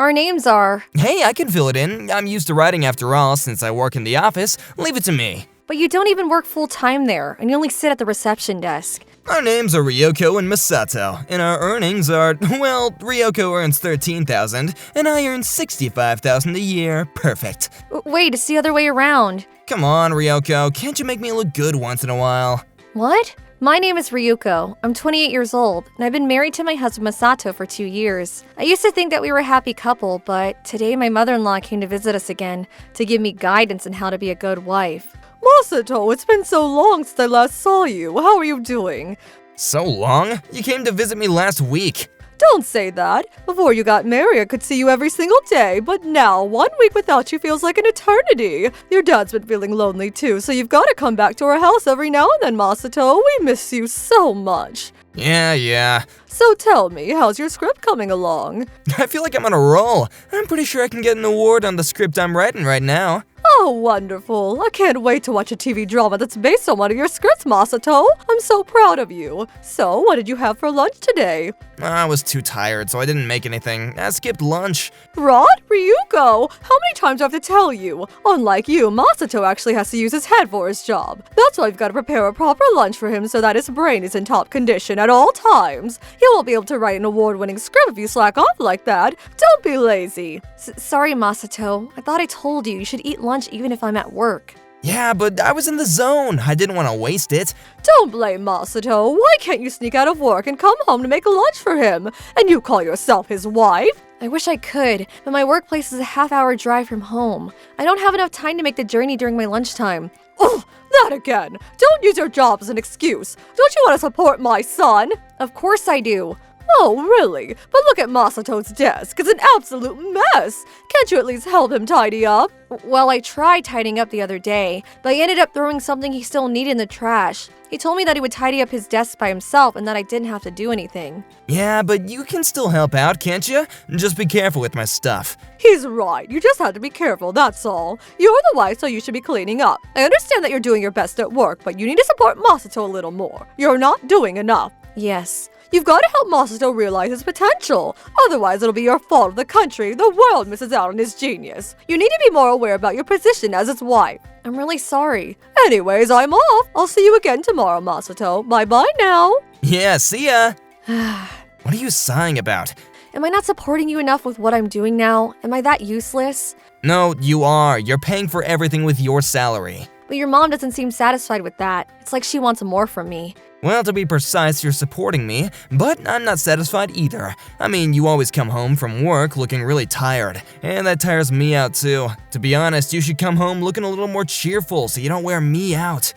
Our names are… Hey, I can fill it in. I'm used to writing after all, since I work in the office. Leave it to me. But you don't even work full-time there, and you only sit at the reception desk. Our names are Ryoko and Masato, and our earnings are, well, Ryoko earns $13,000, and I earn $65,000 a year. Perfect. Wait, it's the other way around. Come on, Ryoko, can't you make me look good once in a while? What? My name is Ryuko. I'm 28 years old, and I've been married to my husband Masato for 2 years. I used to think that we were a happy couple, but today my mother-in-law came to visit us again to give me guidance on how to be a good wife. Masato, it's been so long since I last saw you. How are you doing? So long? You came to visit me last week. Don't say that. Before you got married, I could see you every single day, but now, 1 week without you feels like an eternity. Your dad's been feeling lonely too, so you've got to come back to our house every now and then, Masato. We miss you so much. Yeah. So tell me, how's your script coming along? I feel like I'm on a roll. I'm pretty sure I can get an award on the script I'm writing right now. Oh, wonderful. I can't wait to watch a TV drama that's based on one of your scripts, Masato. I'm so proud of you. So, what did you have for lunch today? I was too tired, so I didn't make anything. I skipped lunch. Rod? Ryuko? How many times do I have to tell you? Unlike you, Masato actually has to use his head for his job. That's why you've got to prepare a proper lunch for him so that his brain is in top condition at all times. He won't be able to write an award-winning script if you slack off like that. Don't be lazy. Sorry, Masato. I thought I told you should eat lunch even if I'm at work. Yeah, but I was in the zone. I didn't want to waste it. Don't blame Masato. Why can't you sneak out of work and come home to make lunch for him? And you call yourself his wife? I wish I could, but my workplace is a half-hour drive from home. I don't have enough time to make the journey during my lunchtime. Oh, that again. Don't use your job as an excuse. Don't you want to support my son? Of course I do. Oh, really? But look at Masato's desk. It's an absolute mess. Can't you at least help him tidy up? Well, I tried tidying up the other day, but I ended up throwing something he still needed in the trash. He told me that he would tidy up his desk by himself and that I didn't have to do anything. Yeah, but you can still help out, can't you? Just be careful with my stuff. He's right. You just have to be careful, that's all. You're the wife, so you should be cleaning up. I understand that you're doing your best at work, but you need to support Masato a little more. You're not doing enough. Yes. You've got to help Masato realize his potential. Otherwise, it'll be your fault if the country, the world misses out on his genius. You need to be more aware about your position as his wife. I'm really sorry. Anyways, I'm off. I'll see you again tomorrow, Masato. Bye-bye now. Yeah, see ya. What are you sighing about? Am I not supporting you enough with what I'm doing now? Am I that useless? No, you are. You're paying for everything with your salary. But your mom doesn't seem satisfied with that. It's like she wants more from me. Well, to be precise, you're supporting me, but I'm not satisfied either. I mean, you always come home from work looking really tired, and that tires me out too. To be honest, you should come home looking a little more cheerful so you don't wear me out.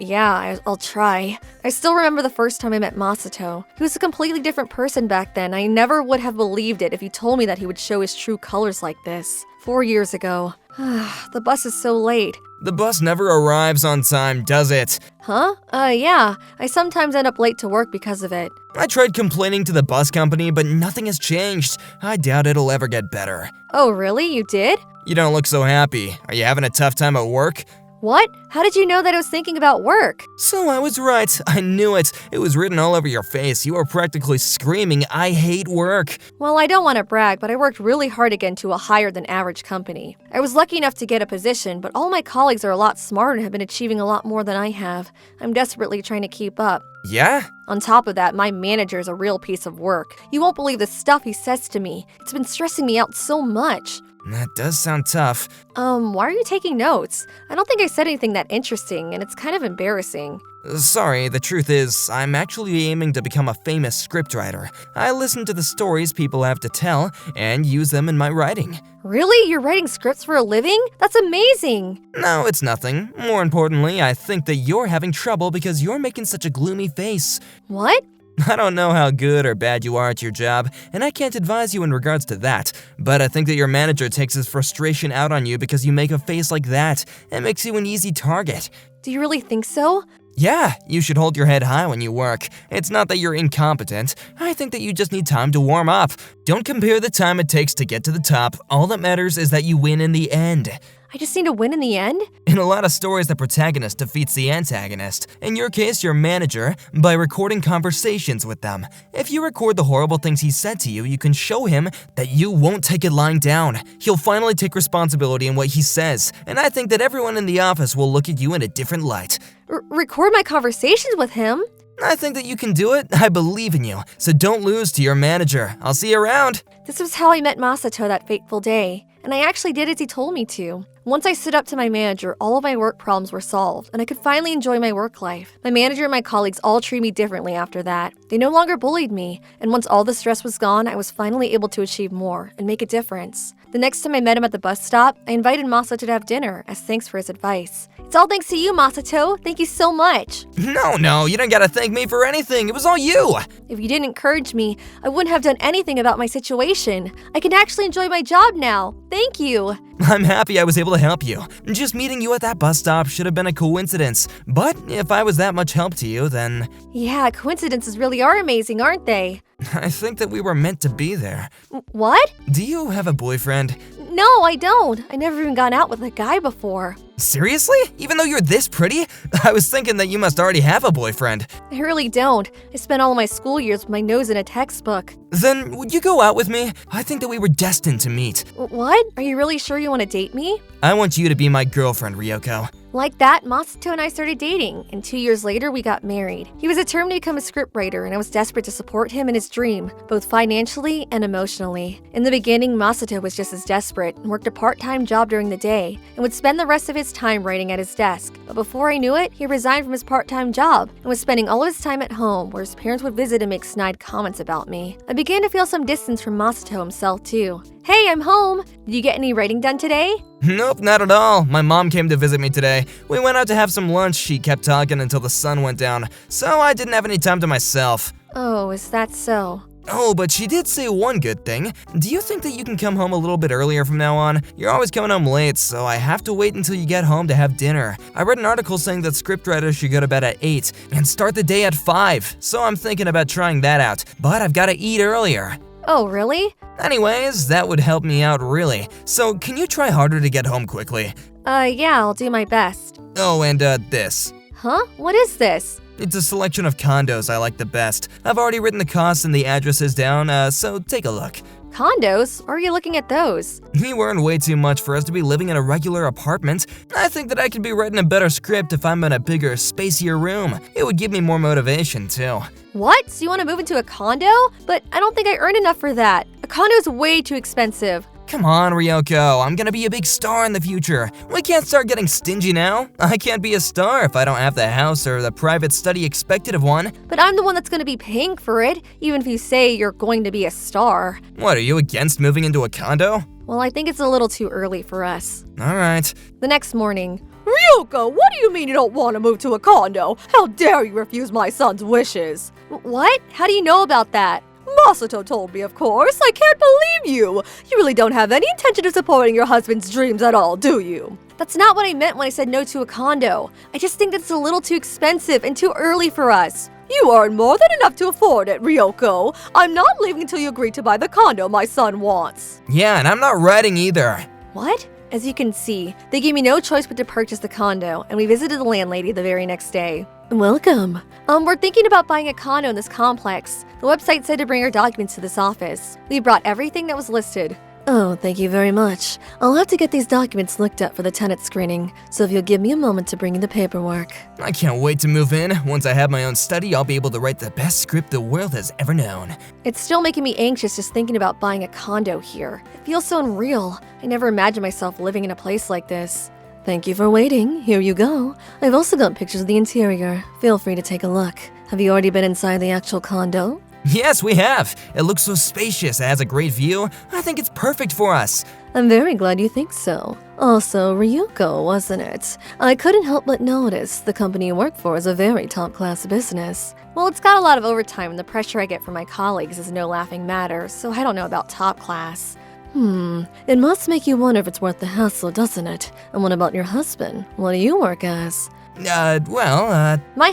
Yeah, I'll try. I still remember the first time I met Masato. He was a completely different person back then. I never would have believed it if he told me that he would show his true colors like this. 4 years ago. The bus is so late. The bus never arrives on time, does it? Huh? Yeah. I sometimes end up late to work because of it. I tried complaining to the bus company, but nothing has changed. I doubt it'll ever get better. Oh, really? You did? You don't look so happy. Are you having a tough time at work? What? How did you know that I was thinking about work? So I was right. I knew it. It was written all over your face. You were practically screaming, I hate work. Well, I don't want to brag, but I worked really hard to get into a higher than average company. I was lucky enough to get a position, but all my colleagues are a lot smarter and have been achieving a lot more than I have. I'm desperately trying to keep up. Yeah? On top of that, my manager is a real piece of work. You won't believe the stuff he says to me. It's been stressing me out so much. That does sound tough. Why are you taking notes? I don't think I said anything that interesting, and it's kind of embarrassing. Sorry, the truth is, I'm actually aiming to become a famous scriptwriter. I listen to the stories people have to tell and use them in my writing. Really? You're writing scripts for a living? That's amazing! No, it's nothing. More importantly, I think that you're having trouble because you're making such a gloomy face. What? I don't know how good or bad you are at your job, and I can't advise you in regards to that, but I think that your manager takes his frustration out on you because you make a face like that. It makes you an easy target. Do you really think so? Yeah, you should hold your head high when you work. It's not that you're incompetent. I think that you just need time to warm up. Don't compare the time it takes to get to the top. All that matters is that you win in the end. I just need to win in the end? In a lot of stories, the protagonist defeats the antagonist. In your case, your manager, by recording conversations with them. If you record the horrible things he said to you, you can show him that you won't take it lying down. He'll finally take responsibility in what he says, and I think that everyone in the office will look at you in a different light. Record my conversations with him? I think that you can do it. I believe in you, so don't lose to your manager. I'll see you around. This was how I met Masato that fateful day, and I actually did as he told me to. Once I stood up to my manager, all of my work problems were solved, and I could finally enjoy my work life. My manager and my colleagues all treated me differently after that. They no longer bullied me, and once all the stress was gone, I was finally able to achieve more and make a difference. The next time I met him at the bus stop, I invited Masato to have dinner as thanks for his advice. It's all thanks to you, Masato. Thank you so much. No, you don't gotta thank me for anything. It was all you. If you didn't encourage me, I wouldn't have done anything about my situation. I can actually enjoy my job now. Thank you. I'm happy I was able to help you. Just meeting you at that bus stop should have been a coincidence. But if I was that much help to you, then… Yeah, coincidences really are amazing, aren't they? I think that we were meant to be there. What? Do you have a boyfriend? No, I don't. I never even gone out with a guy before. Seriously? Even though you're this pretty? I was thinking that you must already have a boyfriend. I really don't. I spent all of my school years with my nose in a textbook. Then would you go out with me? I think that we were destined to meet. What? Are you really sure you want to date me? I want you to be my girlfriend, Ryoko. Like that, Masato and I started dating, and 2 years later we got married. He was determined to become a scriptwriter, and I was desperate to support him in his dream, both financially and emotionally. In the beginning, Masato was just as desperate and worked a part-time job during the day, and would spend the rest of his time writing at his desk. But before I knew it, he resigned from his part-time job, and was spending all of his time at home, where his parents would visit and make snide comments about me. I began to feel some distance from Masato himself too. Hey, I'm home! Did you get any writing done today? Nope, not at all. My mom came to visit me today. We went out to have some lunch. She kept talking until the sun went down, so I didn't have any time to myself. Oh, is that so? Oh, but she did say one good thing. Do you think that you can come home a little bit earlier from now on? You're always coming home late, so I have to wait until you get home to have dinner. I read an article saying that scriptwriters should go to bed at 8 and start the day at 5, so I'm thinking about trying that out, but I've got to eat earlier. Oh, really? Anyways, that would help me out really. So can you try harder to get home quickly? Yeah, I'll do my best. Oh, and this. Huh? What is this? It's a selection of condos I like the best. I've already written the costs and the addresses down, so take a look. Condos? Or are you looking at those? You earn way too much for us to be living in a regular apartment. I think that I could be writing a better script if I'm in a bigger, spacier room. It would give me more motivation, too. What? So you want to move into a condo? But I don't think I earn enough for that. A condo's way too expensive. Come on, Ryoko, I'm gonna be a big star in the future. We can't start getting stingy now. I can't be a star if I don't have the house or the private study expected of one. But I'm the one that's going to be paying for it, even if you say you're going to be a star. What, are you against moving into a condo? Well, I think it's a little too early for us. Alright. The next morning. Ryoko, what do you mean you don't want to move to a condo? How dare you refuse my son's wishes? What? How do you know about that? Masato told me, of course. I can't believe you. You really don't have any intention of supporting your husband's dreams at all, do you? That's not what I meant when I said no to a condo. I just think it's a little too expensive and too early for us. You earn more than enough to afford it, Ryoko. I'm not leaving until you agree to buy the condo my son wants. Yeah, and I'm not writing either. What? As you can see, they gave me no choice but to purchase the condo, and we visited the landlady the very next day. Welcome. We're thinking about buying a condo in this complex. The website said to bring our documents to this office. We brought everything that was listed. Oh, thank you very much. I'll have to get these documents looked up for the tenant screening, so if you'll give me a moment to bring in the paperwork. I can't wait to move in. Once I have my own study, I'll be able to write the best script the world has ever known. It's still making me anxious just thinking about buying a condo here. It feels so unreal. I never imagined myself living in a place like this. Thank you for waiting. Here you go. I've also got pictures of the interior. Feel free to take a look. Have you already been inside the actual condo? Yes, we have. It looks so spacious. It has a great view. I think it's perfect for us. I'm very glad you think so. Also, Ryuko, wasn't it? I couldn't help but notice the company you work for is a very top-class business. Well, it's got a lot of overtime, and the pressure I get from my colleagues is no laughing matter, so I don't know about top class. It must make you wonder if it's worth the hassle, doesn't it? And what about your husband? What do you work as? My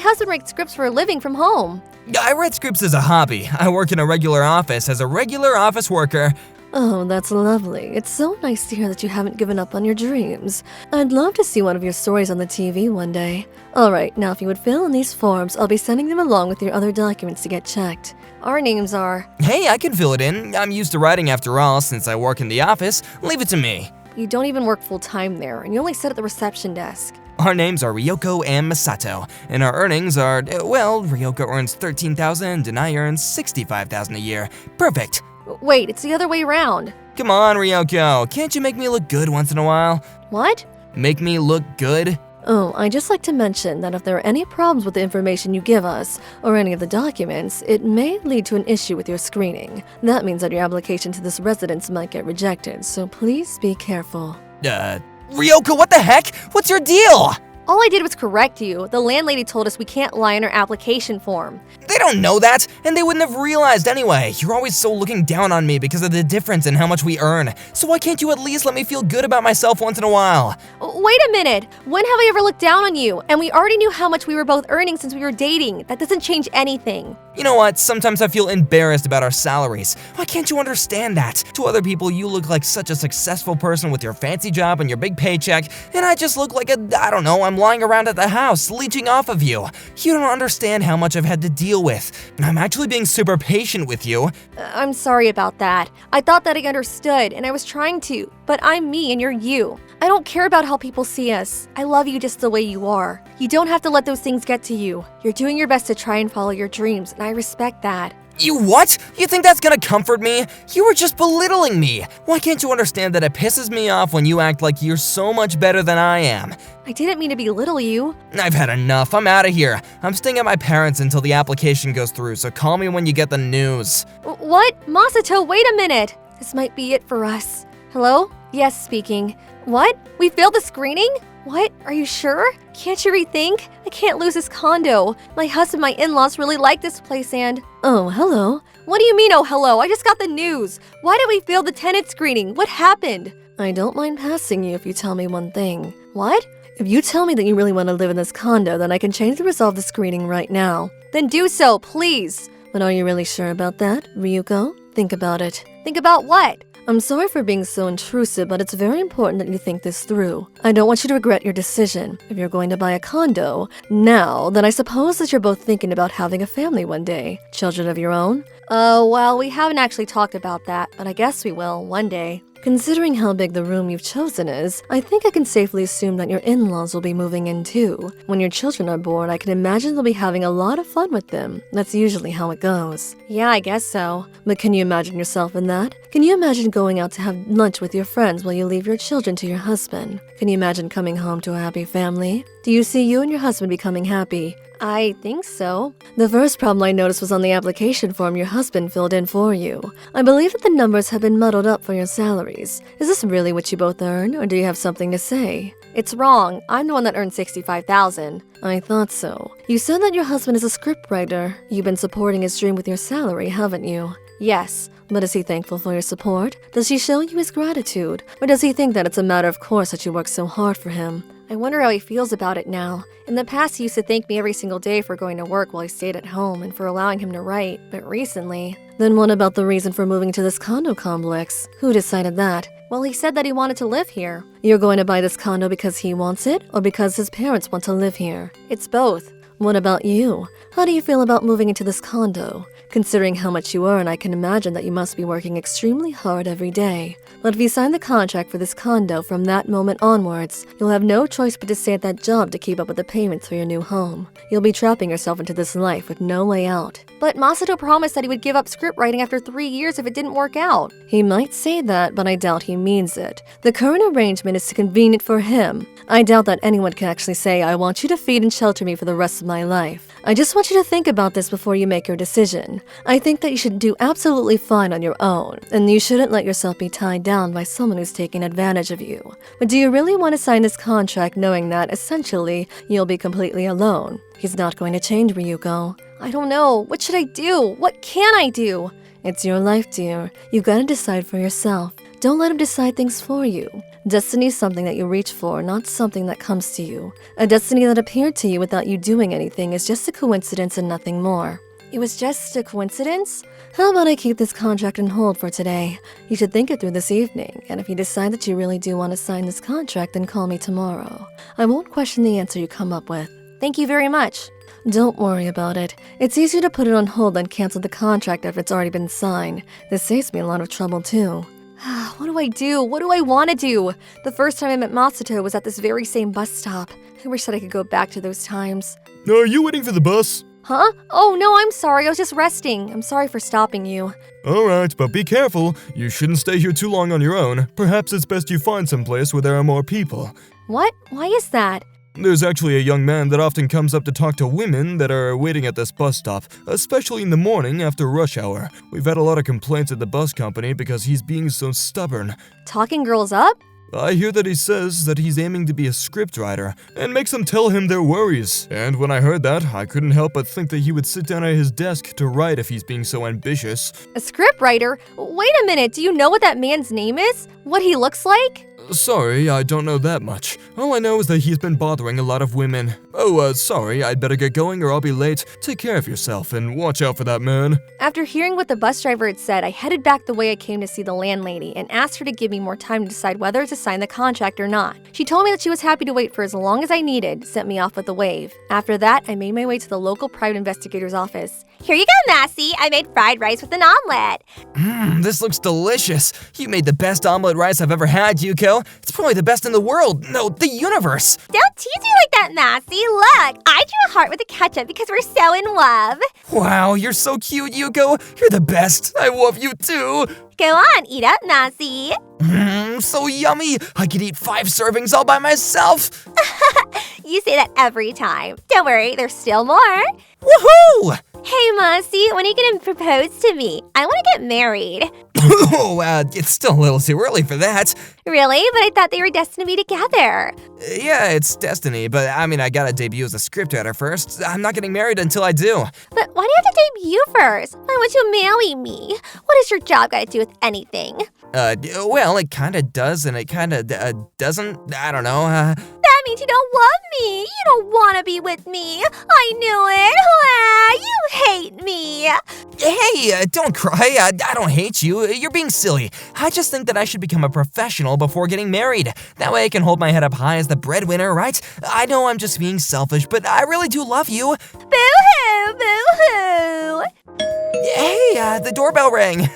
husband writes scripts for a living from home. I write scripts as a hobby. I work in a regular office as a regular office worker. Oh, that's lovely. It's so nice to hear that you haven't given up on your dreams. I'd love to see one of your stories on the TV one day. Alright, now if you would fill in these forms, I'll be sending them along with your other documents to get checked. Our names are… Hey, I can fill it in. I'm used to writing after all, since I work in the office. Leave it to me. You don't even work full-time there, and you only sit at the reception desk. Our names are Ryoko and Masato, and our earnings are, well, Ryoko earns $13,000 and I earn $65,000 a year. Perfect. Wait, it's the other way around. Come on, Ryoko, can't you make me look good once in a while? What? Make me look good? Oh, I'd just like to mention that if there are any problems with the information you give us, or any of the documents, it may lead to an issue with your screening. That means that your application to this residence might get rejected, so please be careful. Ryoko, what the heck? What's your deal? All I did was correct you. The landlady told us we can't lie in our application form. They don't know that, and they wouldn't have realized anyway. You're always so looking down on me because of the difference in how much we earn. So why can't you at least let me feel good about myself once in a while? Wait a minute! When have I ever looked down on you? And we already knew how much we were both earning since we were dating. That doesn't change anything. You know what? Sometimes I feel embarrassed about our salaries. Why can't you understand that? To other people, you look like such a successful person with your fancy job and your big paycheck, and I just look like I don't know, I'm lying around at the house, leeching off of you. You don't understand how much I've had to deal with. I'm actually being super patient with you. I'm sorry about that. I thought that I understood, and I was trying to, but I'm me and you're you. I don't care about how people see us. I love you just the way you are. You don't have to let those things get to you. You're doing your best to try and follow your dreams, and I respect that. You what? You think that's gonna comfort me? You were just belittling me. Why can't you understand that it pisses me off when you act like you're so much better than I am? I didn't mean to belittle you. I've had enough. I'm out of here. I'm staying at my parents' until the application goes through, so call me when you get the news. What? Masato, wait a minute. This might be it for us. Hello? Yes, speaking. What? We failed the screening? What? Are you sure? Can't you rethink? I can't lose this condo. My husband and my in-laws really like this place and… Oh, hello. What do you mean, oh hello? I just got the news. Why did we fail the tenant screening? What happened? I don't mind passing you if you tell me one thing. What? If you tell me that you really want to live in this condo, then I can change the result of the screening right now. Then do so, please. But are you really sure about that, Ryuko? Think about it. Think about what? I'm sorry for being so intrusive, but it's very important that you think this through. I don't want you to regret your decision. If you're going to buy a condo now, then I suppose that you're both thinking about having a family one day. Children of your own? Well, we haven't actually talked about that, but I guess we will one day. Considering how big the room you've chosen is, I think I can safely assume that your in-laws will be moving in too. When your children are born, I can imagine they'll be having a lot of fun with them. That's usually how it goes. Yeah, I guess so. But can you imagine yourself in that? Can you imagine going out to have lunch with your friends while you leave your children to your husband? Can you imagine coming home to a happy family? Do you see you and your husband becoming happy? I think so. The first problem I noticed was on the application form your husband filled in for you. I believe that the numbers have been muddled up for your salaries. Is this really what you both earn, or do you have something to say? It's wrong. I'm the one that earned $65,000. I thought so. You said that your husband is a scriptwriter. You've been supporting his dream with your salary, haven't you? Yes. But is he thankful for your support? Does he show you his gratitude? Or does he think that it's a matter of course that you work so hard for him? I wonder how he feels about it now. In the past, he used to thank me every single day for going to work while I stayed at home and for allowing him to write, but recently… Then what about the reason for moving to this condo complex? Who decided that? Well, he said that he wanted to live here. You're going to buy this condo because he wants it, or because his parents want to live here? It's both. What about you? How do you feel about moving into this condo? Considering how much you earn, I can imagine that you must be working extremely hard every day. But if you sign the contract for this condo from that moment onwards, you'll have no choice but to stay at that job to keep up with the payments for your new home. You'll be trapping yourself into this life with no way out. But Masato promised that he would give up script writing after 3 years if it didn't work out. He might say that, but I doubt he means it. The current arrangement is convenient for him. I doubt that anyone can actually say, I want you to feed and shelter me for the rest of my life. I just want you to think about this before you make your decision. I think that you should do absolutely fine on your own, and you shouldn't let yourself be tied down by someone who's taking advantage of you. But do you really want to sign this contract knowing that, essentially, you'll be completely alone? He's not going to change, Ryuko. I don't know. What should I do? What can I do? It's your life, dear. You've got to decide for yourself. Don't let him decide things for you. Destiny is something that you reach for, not something that comes to you. A destiny that appeared to you without you doing anything is just a coincidence and nothing more. It was just a coincidence? How about I keep this contract on hold for today? You should think it through this evening, and if you decide that you really do want to sign this contract, then call me tomorrow. I won't question the answer you come up with. Thank you very much. Don't worry about it. It's easier to put it on hold than cancel the contract if it's already been signed. This saves me a lot of trouble too. What do I do? What do I want to do? The first time I met Masato was at this very same bus stop. I wish that I could go back to those times. Are you waiting for the bus? Huh? Oh no, I'm sorry. I was just resting. I'm sorry for stopping you. Alright, but be careful. You shouldn't stay here too long on your own. Perhaps it's best you find someplace where there are more people. What? Why is that? There's actually a young man that often comes up to talk to women that are waiting at this bus stop, especially in the morning after rush hour. We've had a lot of complaints at the bus company because he's being so stubborn. Talking girls up? I hear that he says that he's aiming to be a scriptwriter and makes them tell him their worries. And when I heard that, I couldn't help but think that he would sit down at his desk to write if he's being so ambitious. A scriptwriter? Wait a minute, do you know what that man's name is? What he looks like? Sorry, I don't know that much. All I know is that he's been bothering a lot of women. Oh, sorry, I'd better get going or I'll be late. Take care of yourself and watch out for that man. After hearing what the bus driver had said, I headed back the way I came to see the landlady and asked her to give me more time to decide whether to sign the contract or not. She told me that she was happy to wait for as long as I needed, sent me off with a wave. After that, I made my way to the local private investigator's office. Here you go, Massey. I made fried rice with an omelet. This looks delicious. You made the best omelet rice I've ever had, Yuko. It's probably the best in the world. No, the universe. Don't tease me like that, Massey. Look, I drew a heart with a ketchup because we're so in love. Wow, you're so cute, Yuko. You're the best. I love you too. Go on, eat up, Massey. So yummy. I could eat 5 servings all by myself. You say that every time. Don't worry, there's still more. Woohoo! Hey, Massey, when are you gonna propose to me? I want to get married. Oh, it's still a little too early for that. Really? But I thought they were destined to be together. Yeah, it's destiny, but I mean, I gotta debut as a scriptwriter first. I'm not getting married until I do. But why do you have to debut first? Why won't you marry me? What does your job got to do with anything? Well, it kinda does and it kinda doesn't. I don't know. That means you don't love me. You don't want to be with me. I knew it. You hate me. Hey, don't cry. I don't hate you. You're being silly. I just think that I should become a professional before getting married. That way I can hold my head up high as the breadwinner, right? I know I'm just being selfish, but I really do love you. Boo-hoo, boo-hoo. Hey, the doorbell rang.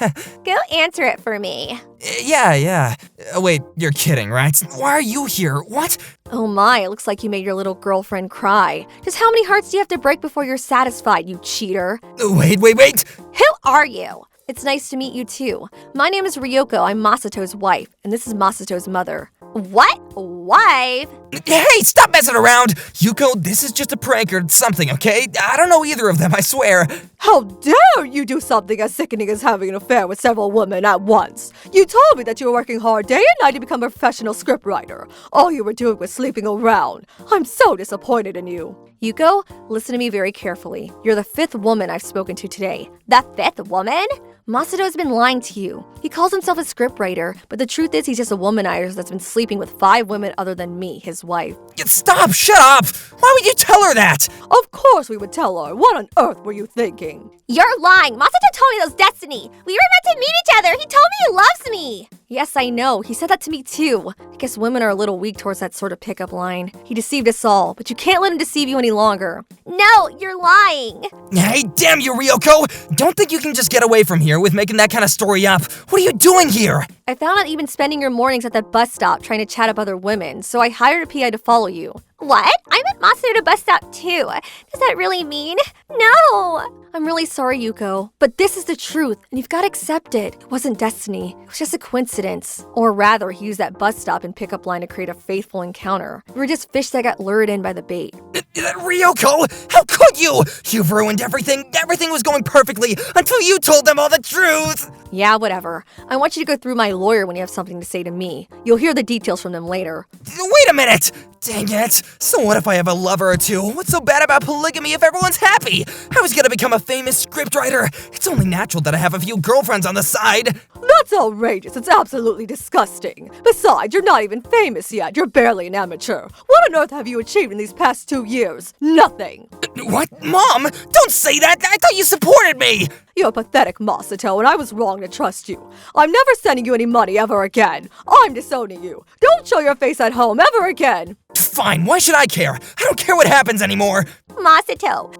Go answer it for me. Yeah. Wait, you're kidding, right? Why are you here? What? Oh my, it looks like you made your little girlfriend cry. Just how many hearts do you have to break before you're satisfied, you cheater? Wait. Who are you? It's nice to meet you too. My name is Ryoko, I'm Masato's wife, and this is Masato's mother. What? Wife? Hey, stop messing around! Yuko, this is just a prank or something, okay? I don't know either of them, I swear. How dare you do something as sickening as having an affair with several women at once? You told me that you were working hard day and night to become a professional scriptwriter. All you were doing was sleeping around. I'm so disappointed in you. Yuko, listen to me very carefully. You're the 5th woman I've spoken to today. The 5th woman? Masato's been lying to you. He calls himself a scriptwriter, but the truth is he's just a womanizer that's been sleeping with 5 women other than me, his wife. Stop! Shut up! Why would you tell her that? Of course we would tell her. What on earth were you thinking? You're lying. Masato told me that was destiny. We were meant to meet each other. He told me he loves me. Yes, I know. He said that to me too. I guess women are a little weak towards that sort of pickup line. He deceived us all, but you can't let him deceive you any longer. No, you're lying. Hey, damn you, Ryoko! Don't think you can just get away from here with making that kind of story up. What are you doing here? I found out you've been spending your mornings at that bus stop trying to chat up other women, so I hired a PI to follow you. What? I'm at Masato to bus stop too. Does that really mean? No. I'm really sorry, Yuko, but this is the truth, and you've got to accept it. It wasn't destiny. It was just a coincidence. Or rather, he used that bus stop and pickup line to create a faithful encounter. We were just fish that got lured in by the bait. Ryoko, how could you? You've ruined everything. Everything was going perfectly until you told them all the truth. Yeah, whatever. I want you to go through my lawyer when you have something to say to me. You'll hear the details from them later. Wait a minute! Dang it! So what if I have a lover or two? What's so bad about polygamy if everyone's happy? I was gonna become a famous scriptwriter. It's only natural that I have a few girlfriends on the side. That's outrageous. It's absolutely disgusting. Besides, you're not even famous yet. You're barely an amateur. What on earth have you achieved in these past 2 years? Nothing. What? Mom, don't say that! I thought you supported me! You're pathetic, Masato, and I was wrong to trust you. I'm never sending you any money ever again. I'm disowning you. Don't show your face at home ever again. Fine, why should I care? I don't care what happens anymore. Masato,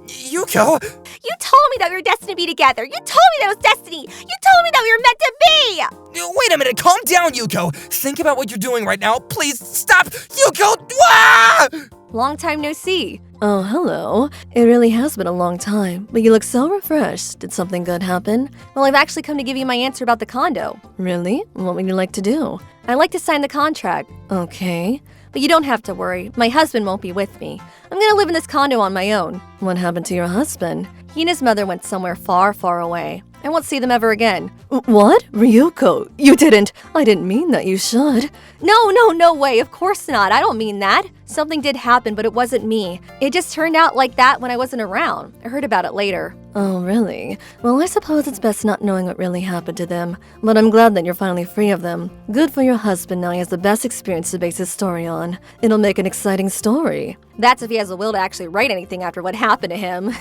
Yuko? you told me that we were destined to be together. You told me that it was destiny. You told me that we were meant to be. Wait a minute, calm down, Yuko. Think about what you're doing right now. Please, stop! Yuko! Ah! Long time no see. Oh, hello. It really has been a long time, but you look so refreshed. Did something good happen? Well, I've actually come to give you my answer about the condo. Really? What would you like to do? I'd like to sign the contract. Okay. But you don't have to worry. My husband won't be with me. I'm gonna live in this condo on my own. What happened to your husband? He and his mother went somewhere far, far away. I won't see them ever again. What? Ryuko, you didn't. I didn't mean that you should. No way. Of course not. I don't mean that. Something did happen, but it wasn't me. It just turned out like that when I wasn't around. I heard about it later. Oh, really? Well, I suppose it's best not knowing what really happened to them. But I'm glad that you're finally free of them. Good for your husband now he has the best experience to base his story on. It'll make an exciting story. That's if he has the will to actually write anything after what happened to him.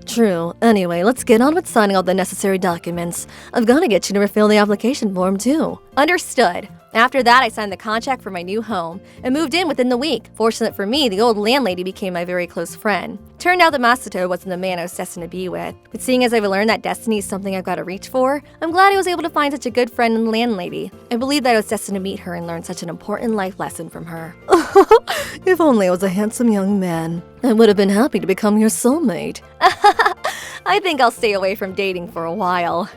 True. Anyway, let's get on with signing all the necessary documents. I've got to get you to refill the application form, too. Understood. After that, I signed the contract for my new home and moved in within the week. Fortunate for me, the old landlady became my very close friend. Turned out that Masato wasn't the man I was destined to be with. But seeing as I've learned that destiny is something I've got to reach for, I'm glad I was able to find such a good friend in the landlady. I believe that I was destined to meet her and learn such an important life lesson from her. If only I was a handsome young man. I would have been happy to become your soulmate. I think I'll stay away from dating for a while.